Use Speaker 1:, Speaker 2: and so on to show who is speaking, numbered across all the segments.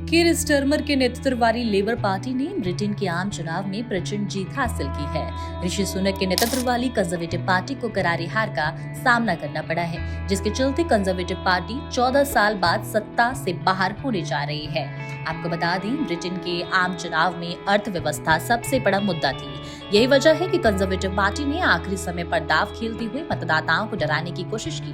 Speaker 1: कीर Starmer के नेतृत्व वाली लेबर पार्टी ने ब्रिटेन के आम चुनाव में प्रचंड जीत हासिल की है। ऋषि सुनक के नेतृत्व वाली कंजर्वेटिव पार्टी को करारी हार का सामना करना पड़ा है, जिसके चलते कंजर्वेटिव पार्टी 14 साल बाद सत्ता से बाहर होने जा रही है। आपको बता दें, ब्रिटेन के आम चुनाव में अर्थव्यवस्था सबसे बड़ा मुद्दा थी। यही वजह है कि कंजर्वेटिव पार्टी ने आखिरी समय पर दांव खेलते हुए मतदाताओं को डराने की कोशिश की।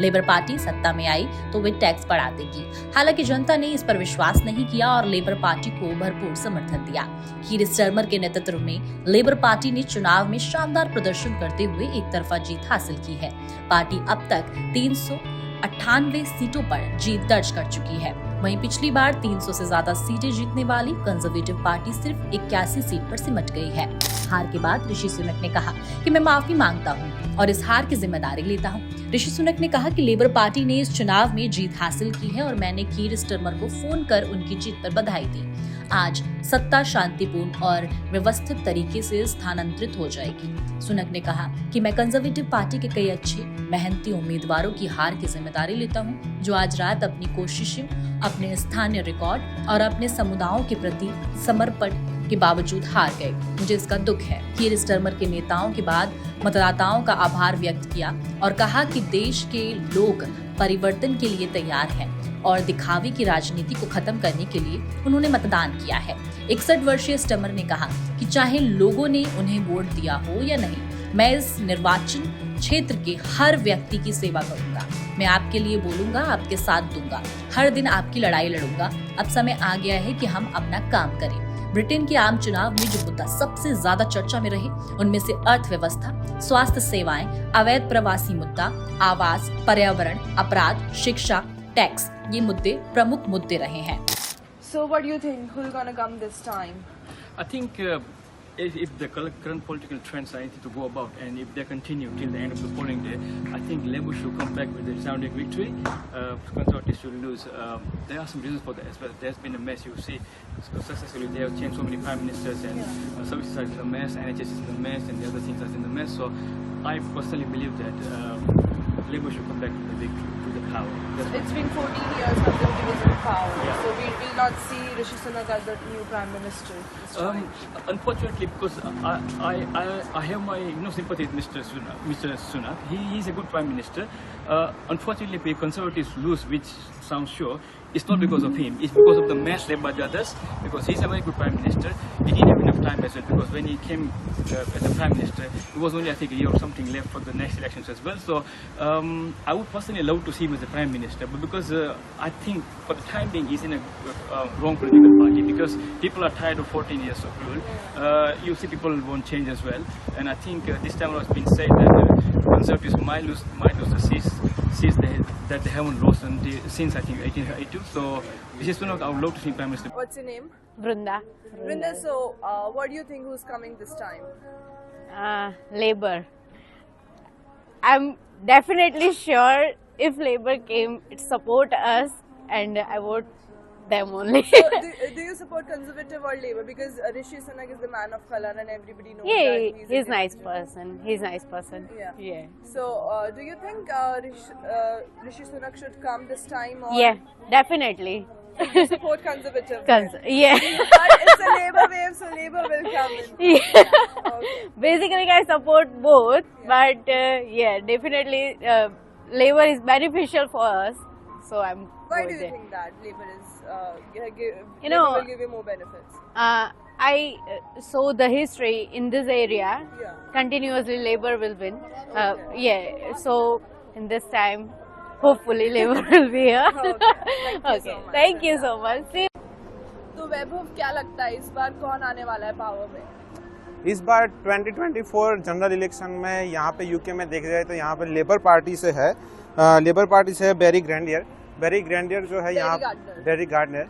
Speaker 1: लेबर पार्टी सत्ता में आई तो वे टैक्स बढ़ा देगी। हालांकि जनता ने इस पर विश्वास नहीं किया और लेबर पार्टी को भरपूर समर्थन दिया। कीर स्टारमर के नेतृत्व में लेबर पार्टी ने चुनाव में शानदार प्रदर्शन करते हुए एक तरफा जीत हासिल की है। पार्टी अब तक 398 सीटों पर जीत दर्ज कर चुकी है। वहीं पिछली बार 300 से ज्यादा सीटें जीतने वाली कंजर्वेटिव पार्टी सिर्फ 81 सीट पर सिमट गई है। हार के बाद ऋषि सुनक ने कहा कि मैं माफी मांगता हूं और इस हार की जिम्मेदारी लेता हूं। ऋषि सुनक ने कहा कि लेबर पार्टी ने इस चुनाव में जीत हासिल की है और मैंने कीर स्टारमर को फोन कर उनकी जीत पर बधाई दी। आज सत्ता शांतिपूर्ण और व्यवस्थित तरीके से स्थानांतरित हो जाएगी। सुनक ने कहा कि मैं कंजर्वेटिव पार्टी के कई अच्छे मेहनती उम्मीदवारों की हार की जिम्मेदारी लेता हूं, जो आज रात अपनी कोशिशें, अपने स्थानीय रिकॉर्ड और अपने समुदायों के प्रति समर्पण के बावजूद हार गए। मुझे इसका दुख है। कीर स्टारमर के नेताओं के बाद मतदाताओं का आभार व्यक्त किया और कहा कि देश के लोग परिवर्तन के लिए तैयार हैं और दिखावे की राजनीति को खत्म करने के लिए उन्होंने मतदान किया है। 61 वर्षीय स्टारमर ने कहा कि चाहे लोगों ने उन्हें वोट दिया हो या नहीं, मैं इस निर्वाचन क्षेत्र के हर व्यक्ति की सेवा करूंगा। मैं आपके लिए बोलूंगा, आपके साथ दूंगा, हर दिन आपकी लड़ाई लड़ूंगा। अब समय आ गया है कि हम अपना काम करें। ब्रिटेन के आम चुनाव में जो मुद्दा सबसे ज्यादा चर्चा में रहे, उनमें से अर्थव्यवस्था, स्वास्थ्य सेवाएं, अवैध प्रवासी मुद्दा, आवास, पर्यावरण, अपराध, शिक्षा, टैक्स, ये मुद्दे प्रमुख मुद्दे रहे हैं।
Speaker 2: So what do you think? Who's gonna come this time?
Speaker 3: I think if the current political trends are anything to go about, and if they continue till the end of the polling day, I think Labour should come back with a resounding victory. Conservatives should lose. There are some reasons for that as well. There's been a mess. You see, successfully they have changed so many prime ministers, and services are in a mess, NHS is in a mess, and the other things are in a mess. So I personally believe that Labour should come back with a victory, to the power.
Speaker 2: It's been 14 years Conservative is in power,
Speaker 3: Yeah.
Speaker 2: so we will not see Rishi Sunak as the new Prime Minister this time.
Speaker 3: Unfortunately, because I have my sympathy with Mr. Sunak. He is a good Prime Minister. Unfortunately, if Conservatives lose, which sounds sure, it's not because of him. It's because of the mess led by the others. Because he's a very good Prime Minister. He didn't have enough time as well. Because when he came as a Prime Minister, it was only I think a year or something left for the next elections as well. So I would personally love to see him as a Prime Minister. But because I think for the time being he's in a wrong political party. Because people are tired of 14 years of rule. You see people won't change as well. And I think this time it's been said that Conservatives might lose the seats that they haven't lost since I think 1882. So Rishi Sunak, I would love to see Prime Minister.
Speaker 2: What's your name?
Speaker 4: Vrunda.
Speaker 2: Vrinda, so what do you think who's coming this time?
Speaker 4: Labour. I'm definitely sure if Labour came, it support us, and I vote them only.
Speaker 2: So do you support Conservative or Labour? Because Rishi Sunak is the man of colour and everybody knows
Speaker 4: Yeah,
Speaker 2: that
Speaker 4: he's
Speaker 2: a
Speaker 4: nice
Speaker 2: individual.
Speaker 4: person. He's nice person.
Speaker 2: Yeah. So do you think Rishi Sunak should come this time? Or
Speaker 4: Yeah, definitely.
Speaker 2: you support Conservative?
Speaker 4: Yeah.
Speaker 2: But it's a Labour wave, so Labour will come in.
Speaker 4: Yeah.
Speaker 2: Okay.
Speaker 4: Basically, I support both, but yeah, definitely Labour is beneficial for us. So I'm.
Speaker 2: Why
Speaker 4: for
Speaker 2: do you
Speaker 4: that.
Speaker 2: think that Labour is?
Speaker 4: You know,
Speaker 2: Labour will give you more benefits.
Speaker 4: I saw the history in this area.
Speaker 2: Yeah.
Speaker 4: Continuously, Labour will win. Yeah. So in this time, hopefully, Labour will be here.
Speaker 2: Okay.
Speaker 4: Thank you so much. See.
Speaker 2: तो वैभव क्या लगता है इस बार कौन आने वाला है power में?
Speaker 5: इस बार 2024 जनरल इलेक्शन में यहाँ पे यूके में देख जाए तो यहाँ पे लेबर पार्टी से है बेरी ग्रैंडियर जो है यहाँ बेरी गार्डनर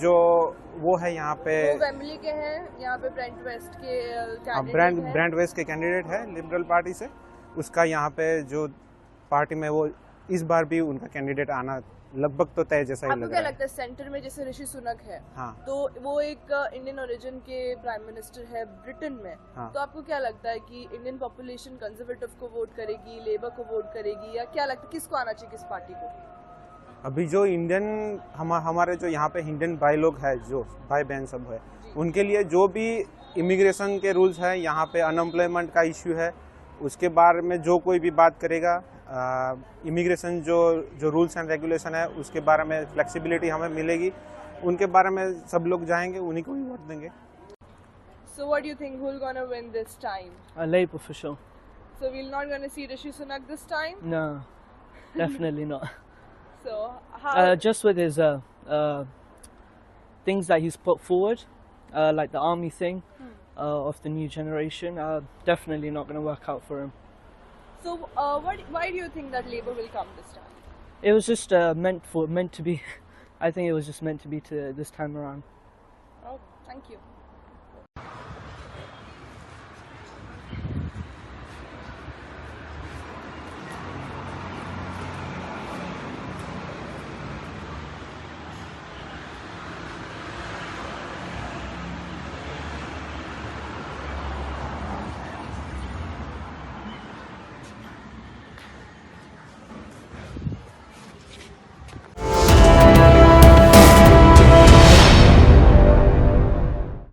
Speaker 5: जो वो है यहाँ पे
Speaker 2: वो वेम्बली के हैं, यहाँ पे ब्रेंट वेस्ट के कैंडिडेट हैं।
Speaker 5: ब्रेंट वेस्ट के कैंडिडेट है लिबरल पार्टी से। उसका यहाँ पे जो पार्टी में वो इस बार भी उनका कैंडिडेट आना लगभग तो तय जैसा ही
Speaker 2: आपको
Speaker 5: लग
Speaker 2: क्या
Speaker 5: रहा है।
Speaker 2: लगता है सेंटर में जैसे ऋषि सुनक है,
Speaker 5: हाँ।
Speaker 2: तो वो एक इंडियन ओरिजिन के प्राइम मिनिस्टर है ब्रिटेन में,
Speaker 5: हाँ।
Speaker 2: तो आपको क्या लगता है कि इंडियन पॉपुलेशन कंजर्वेटिव को वोट करेगी, लेबर को वोट करेगी, या क्या लगता है किसको आना चाहिए किस पार्टी को?
Speaker 5: अभी जो इंडियन हमारे जो यहाँ पे इंडियन भाई लोग हैं, जो भाई बहन सब है, उनके लिए जो भी इमिग्रेशन के रूल्स हैं, यहाँ पे अनएम्प्लॉयमेंट का इश्यू है, उसके बारे में जो कोई भी बात करेगा, इमिग्रेशन जो रूल्स एंड रेगुलेशन है उसके बारे में फ्लेक्सिबिलिटी हमें मिलेगी, उनके बारे में सब लोग जाएंगे, उन्हीं को ही वोट देंगे।
Speaker 2: So what do you think, who's gonna win this time?
Speaker 6: Labour for sure.
Speaker 2: So we're not gonna see Rishi Sunak this time?
Speaker 6: No, definitely not.
Speaker 2: So how?
Speaker 6: Just with his things that he's put forward, like the army thing of the new generation, definitely not going to work out for him.
Speaker 2: So why do you think that Labour will come this time?
Speaker 6: It was just meant to be. I think it was just meant to be to this time around.
Speaker 2: Oh, thank you.